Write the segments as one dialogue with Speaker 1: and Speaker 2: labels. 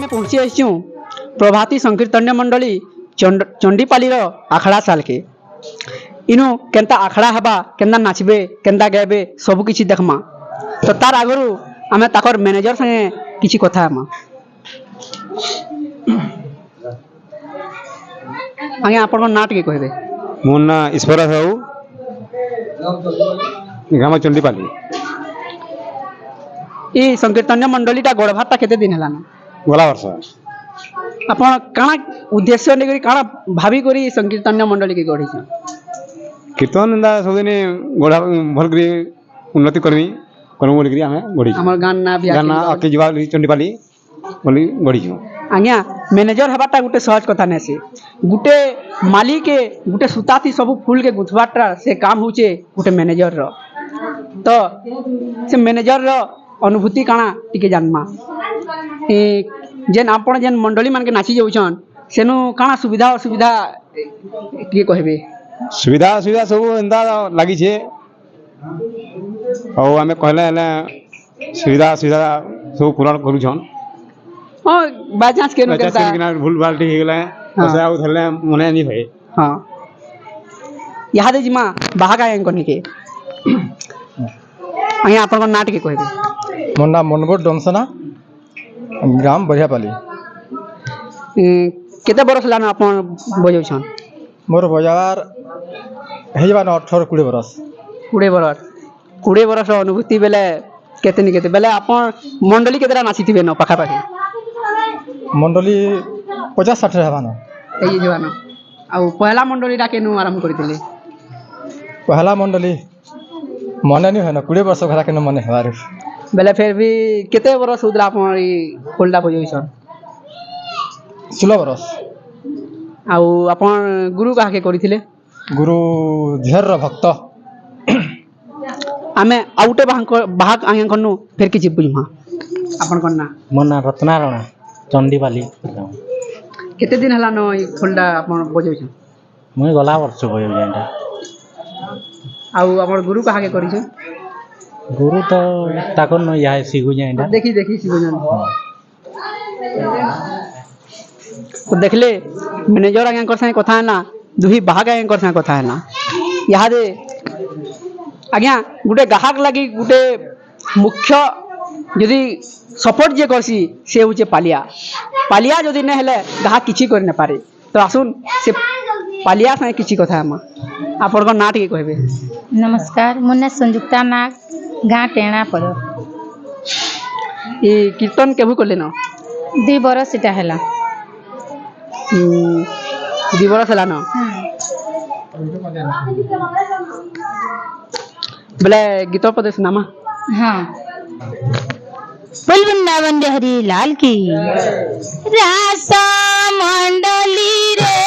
Speaker 1: पहुंची आसचु प्रभाती संकीर्तन्य मंडली चंडीपाली आखड़ा साल के इनु केन्ता आखड़ा हबा केन्ता नाचबे केन्ता गाइबे सब किछि देखमा तो तार आगरु आमे ताकर मैनेजर संगे किछि कथा हमा आगे आपन नाट के कहबे
Speaker 2: मोर ना ईश्वर साहू ग्राम चंडीपाली
Speaker 1: ई संकीर्तन्य मंडलीटा गड़भाटा केते दिन हला ना
Speaker 2: गला वर्ष
Speaker 1: आपण काना उद्देश्य ने करी काना भाभी करी संकीर्तन्य मंडली के गढ़ी छ
Speaker 2: कीर्तन इंदा सब दिन गड़ा भल करी उन्नति करमी करम बोली करी हमें गड़ी
Speaker 1: हमर गान ना भी
Speaker 2: गाना आके जीवा चंडीपाली बोली गड़ी छ
Speaker 1: आज्ञा मैनेजर हबाटा गुटे सहज कथा नै से गुटे मालिक के गुटे सुताती सब फूल के गुथबाटा से काम होचे गुटे मैनेजर रो तो से मैनेजर रो अनुभूति काना टिके जानमा जेन आपण जेन मंडली मान के नाची जाउछन सेनु काना सुविधा असुविधा के कहबे
Speaker 2: सुविधा सुविधा सब इंदा लागी छे और हमें कहले हले सुविधा सुविधा सब पूरा करू छन
Speaker 1: हां बाय चांस केनु करता
Speaker 2: भूल बाल्टी हे गेले ओसे आउ थले मने नहीं भई
Speaker 1: हां यहा दे जिमा बाहा गायन करने के आगे आपण को नाट के कहबे
Speaker 3: मोर नाम मनोबर डमसना ग्राम बढ़ियापाली
Speaker 1: केते बरस लान आपण बजाउ छन
Speaker 3: मोर बजार हेजबा 18-20 बरस
Speaker 1: 20 बरस अनुभूति बेले केते नि केते बेले आपण मंडली केतेरा नाची थिबे न पाखा पाखी
Speaker 3: मंडली 50-60 हेबा न
Speaker 1: एई जवान आ पहला मंडली रा केनु आरंभ करथिले
Speaker 3: पहला मंडली मने नि होना 20 वर्ष घरा केनु मने हेबार
Speaker 1: बेले फिर भी केते बरस उदला आपण ई खोलडा बजाउ छन
Speaker 3: 16 बरस
Speaker 1: आ आपण गुरु काहा के करथिले
Speaker 3: गुरु झेर भक्त
Speaker 1: आमे आउटे बाहाक आगे कनु फिर किछि बुझमा आपण कोन ना
Speaker 4: मोर ना रत्नाराणा चंडीपाली
Speaker 1: केते दिन हला न ई खोलडा आपण बजाउ छन
Speaker 4: मुई गला वर्ष बजाउ जेंटा
Speaker 1: आ आपण गुरु काहा के करिछ
Speaker 4: गुरु तो ताकन न या सिगु जेंटा
Speaker 1: देखी देखी सिगु जन तो देखले मैनेजर आगे कर संगे कथा है ना दुही बाहाग आगे कर संगे कथा है ना यहाँ दे आज्ञा गुटे ग्राहक लगी गुटे मुख्य यदि सपोर्ट जे करसी से होचे पालिया पालिया जदि न हेले ग्राहक किछि कर न पारे तो आसुन से पालिया संगे किछि कथा हम आपण को नाट के कहबे
Speaker 5: नमस्कार मोर ना संयुक्ता नाग गाँ टेणा पर
Speaker 1: ये कीर्तन केबु करले न
Speaker 5: 2 बरस इटा हैला
Speaker 1: 2 बरस हला न बोले गीत प्रदेश नामा
Speaker 5: हाँ बोल वृंदावन हरि लाल की रासा मंडली रे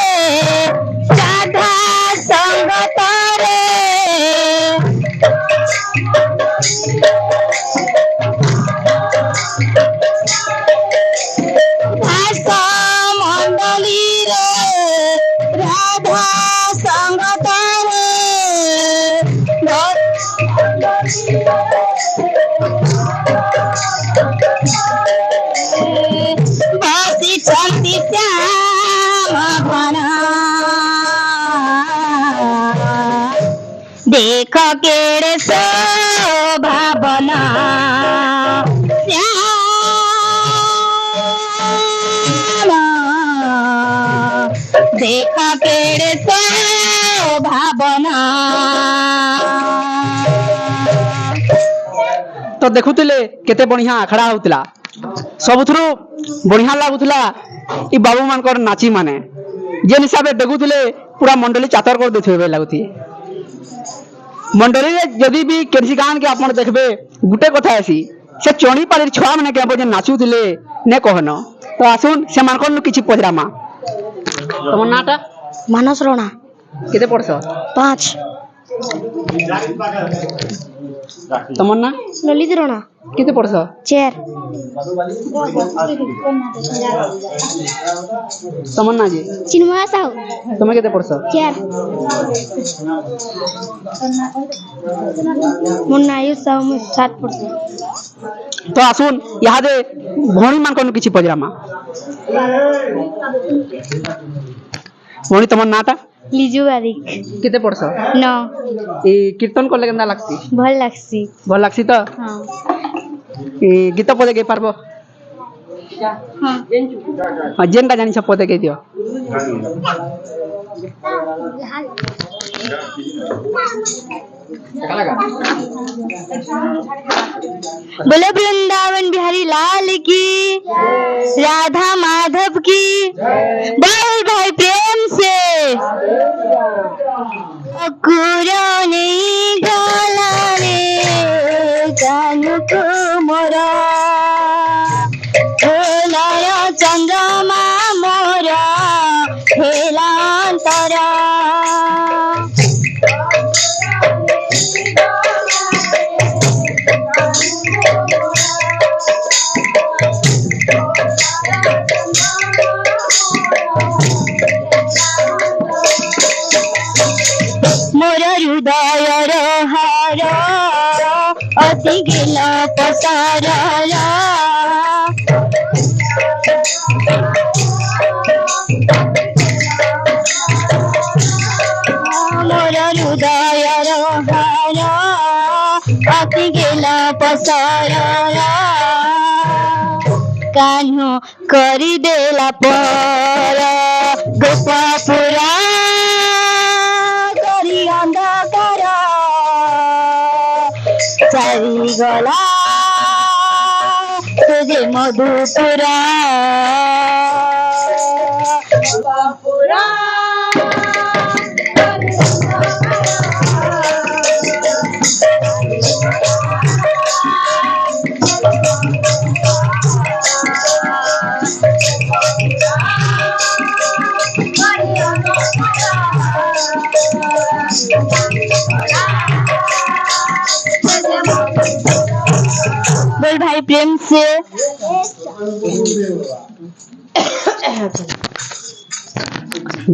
Speaker 5: राधा संगत रे रासा मंडली रे राधा संगत बासी चलती श्याम बना देख केड़े शोभा बना देख केड़े शोभा बना
Speaker 1: तो देखुले केते बढ़िया आखड़ा होतला सबुथरु बढ़िया लागुतला ई बाबू मानकर नाची माने जे हिसाबे देखुले पूरा मंडली चातर कर देथिबे लागुती मंडली रे जदी भी केसी गान के आपण देखबे गुटे कथा आसी से चोणी पाली छुआ माने के जे नाचुतले ने कहन तो आसुन से मानकर किछि पजरामा तमन नाटा
Speaker 5: मानस रोना
Speaker 1: केते पड़छ
Speaker 5: 5
Speaker 1: तमन ना
Speaker 5: ललित रोना
Speaker 1: କେତେ ପଢ଼ସ?
Speaker 5: 4
Speaker 1: ତମର ନା ଯେ
Speaker 5: चिन्मया साहू
Speaker 1: ତମେ କେତେ ପଢ଼ସ?
Speaker 5: 4 मोर ना आयुष साहू मु 7 पढ़
Speaker 1: ତ ଆସୁନ୍ ଇହାଦେ ଭଉଣୀ ମାନକନୁ କିଛି ପଚରାମା। ଭଉଣୀ ତମର ନାଁଟା
Speaker 5: लीजू बारिक
Speaker 1: କେତେ ପଢ଼ସ?
Speaker 5: 9
Speaker 1: ଏ କୀର୍ତ୍ତନ କଲେ କେନ୍ତା ଲାଗ୍ସି?
Speaker 5: भल लागसी
Speaker 1: ଭଲ ଲାଗ୍ସି ତ?
Speaker 5: हां
Speaker 1: ଏ ଗୀତ ପଦେ ଗାଇ ପାରବ?
Speaker 5: हां
Speaker 1: ହଁ ଯେନ୍ଟା ଜାଣିଛ ପଦେ ଗାଇ ଦିଅ।
Speaker 5: बोले वृंदावन बिहारी लाल की राधा माधव की बोल भाई प्रेम से अकुरो नहीं गाला रे जानू को मोरा हेलाया चंद्रमा मोरा हेलांतरा मोर हृदय हार अति गिल पसार मोर हृदय हार अति गिल पसार कान्हो करी देला पर गोपापुरा करी अंधकार चारी गला तुझे मधुपुरा बोल भाई प्रेम से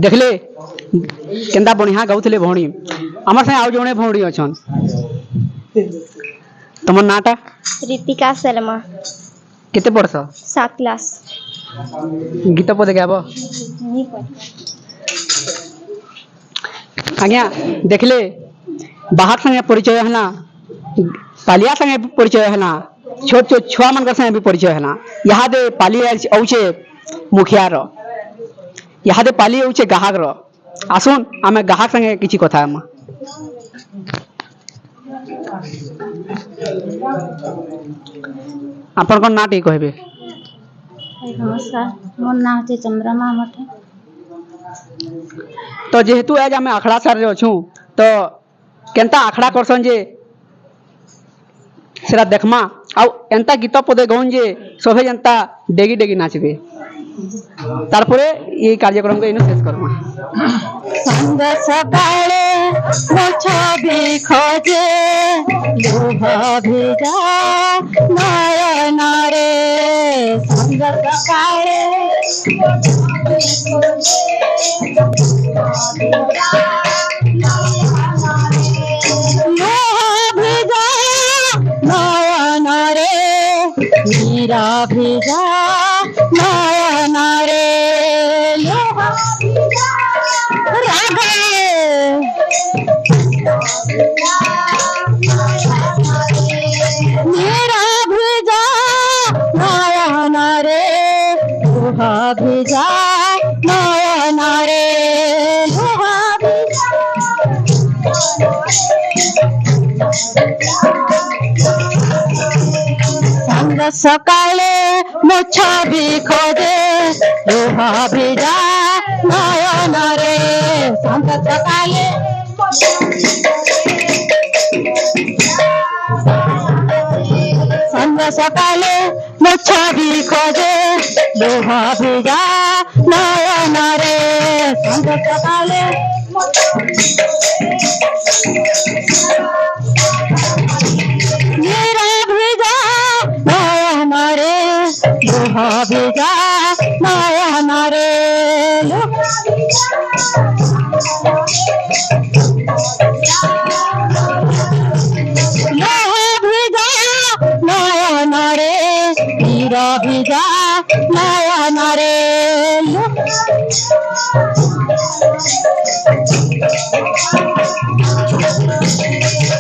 Speaker 1: देखले केंदा बढ़िया गाउଥିଲେ ଭଉଣୀ। ଆମର ସାଙ୍ଗେ ଆଉ ଜଣେ ଭଉଣୀ ଅଛନ୍। ତମର ନାଁଟା
Speaker 5: रितिका शर्मा
Speaker 1: କେତେ ପଢ଼ସ?
Speaker 5: 7 क्लास
Speaker 1: ଗୀତ ପଦେ ଗାବ? ଆଜ୍ଞା ଦେଖିଲେ ବାହାର ସାଙ୍ଗେ ପରିଚୟ ହେଲା, ପାଲିଆ ସାଙ୍ଗେ ପରିଚୟ ହେଲା, ଛୋଟ ଛୋଟ ଛୁଆ ମାନଙ୍କର ସାଙ୍ଗେ ବି ପରିଚୟ ହେଲା। ଇହାଦେ ପାଲି ଆଉଛେ ମୁଖିଆର, ଇହାଦେ ପାଲି ଆଉଛେ ଗାହକର। ଆସୁନ୍ ଆମେ ଗାହକ ସାଙ୍ଗେ କିଛି କଥା ହେମା। ଆପଣଙ୍କ ନାଁ ଟିକେ କହିବେ?
Speaker 5: नमस्कार मोर नाम है चंद्रमा मठे
Speaker 1: ତ ଯେହେତୁ ଆଜ ଆମେ ଆଖଡ଼ା ସାରରେ ଅଛୁଁ ତ କେନ୍ତା ଆଖଡ଼ା କରସନ୍ ଯେ ସେଟା ଦେଖମା ଆଉ ଏନ୍ତା ଗୀତ ପଦେ ଗାଉନ୍ ଯେ ସଭେ ଯେନ୍ତା ଡେଗି ଡେଗି ନାଚବେ। ତାରପରେ এই କାର୍ଯ୍ୟକ୍ରମକୁ ଏଇନୁ ଶେଷ କରମା।
Speaker 5: संग सकाळे मो छवि खोजे लुभ भिजा नयन रे संग सकाळे मो छवि खोजे लुभ भिजा नयन रे मीरा भिजा नयन रे लुभ भिजा राधे मेरा भिजा नयन रे लुहा भिजा नयन रे लुहा भिजा संग सकाळे मो छवि खोजे लुहा भिजा नयन रे संग सकाळे संग सकाळे मो छवि खोजे लुहा भिजा नयन रे संग सकाळे मेरा भिजा ଅବିର ଭିଜା ନୟନରେ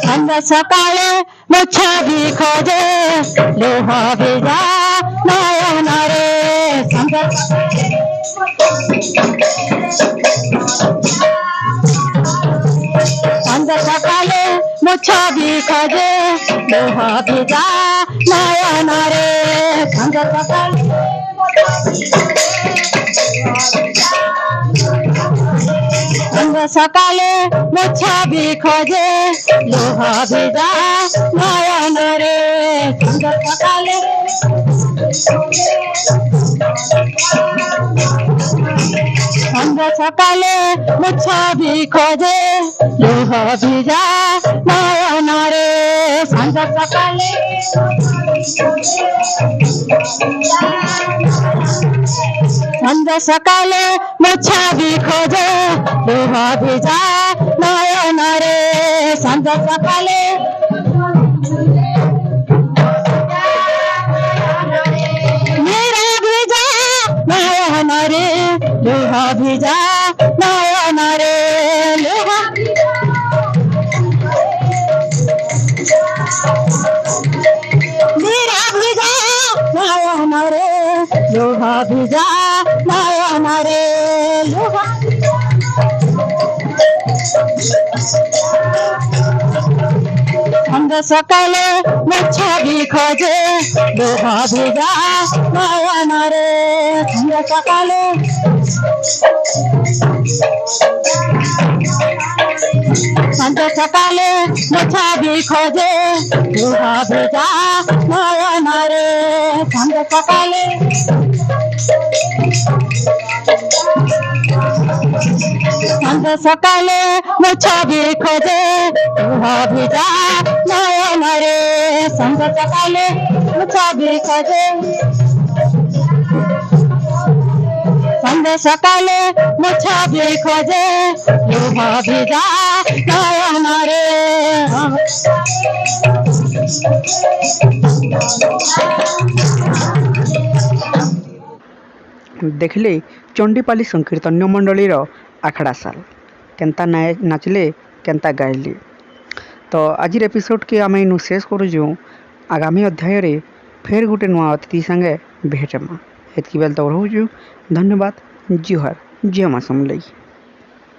Speaker 5: ସନ୍ଧ୍ୟା ସକାଳେ ମୋ ଛବି ଖୋଜେ ଲୁହ ଭିଜା ନୟନରେ ସନ୍ଧ୍ୟା ସକାଳେ ମୋ ଛବି ଖୋଜେ ଲୁହ ଭିଜା ନୟନରେ ସନ୍ଧ୍ୟା ସକାଳେ ସନ୍ଧ୍ୟା ସକାଳେ ମୋ ଛବି ଖୋଜେ ଲୁହ ଭିଜା ନୟନରେ ସନ୍ଧ୍ୟା ସକାଳେ ସନ୍ଧ୍ୟା ସକାଳେ ମୋ ଛବି ଖୋଜେ ଲୁହ ଭିଜା ନୟନରେ ସନ୍ଧ୍ୟା ସକାଳେ ସନ୍ଧ୍ୟା ସକାଳେ ମୋ ଛବି ଖୋଜେ ଲୁହ ଭିଜା ନୟନରେ ସନ୍ଧ୍ୟା ସକାଳେ ମେରା ଭିଜା ନୟନରେ ଲୁହ ଭିଜା ନୟନରେ ଲୁହ ମେରା ଭିଜା ନୟନରେ ଲୁହ ଭିଜା ନୟନରେ ଲୁହ ସନ୍ଧ୍ୟା ସକାଳେ ମୋ ଛବି ଖୋଜେ ଲୁହ ଭିଜା ନୟନରେ ସନ୍ଧ୍ୟା ସକାଳେ ସନ୍ଧ୍ୟା ସକାଳେ ମୋ ଛବି ଖୋଜେ ଲୁହ ଭିଜା ନୟନରେ ସନ୍ଧ୍ୟା ସକାଳେ ସନ୍ଧ୍ୟା ସକାଳେ ମୋ ଛବି ଖୋଜେ ଲୁହ ଭିଜା ନୟନରେ ସନ୍ଧ୍ୟା ସକାଳେ ମୋ ଛବି ଖୋଜେ ସନ୍ଧ୍ୟା ସକାଳେ ମୋ ଛବି ଖୋଜେ ଲୁହ ଭିଜା ନୟନରେ
Speaker 1: देखले चंडीपाली संकीर्तन्य मंडलीर आखड़ा साल केन्ता नाचले केन्ता गाइले। तो आज एपिसोड के आम इन शेष करूँ। आगामी अध्याय रे फेर गोटे नुआ अतिथि संगे भेटमा। हेतकी बेल तो रोजु धन्यवाद। जुहार जय मां समलई।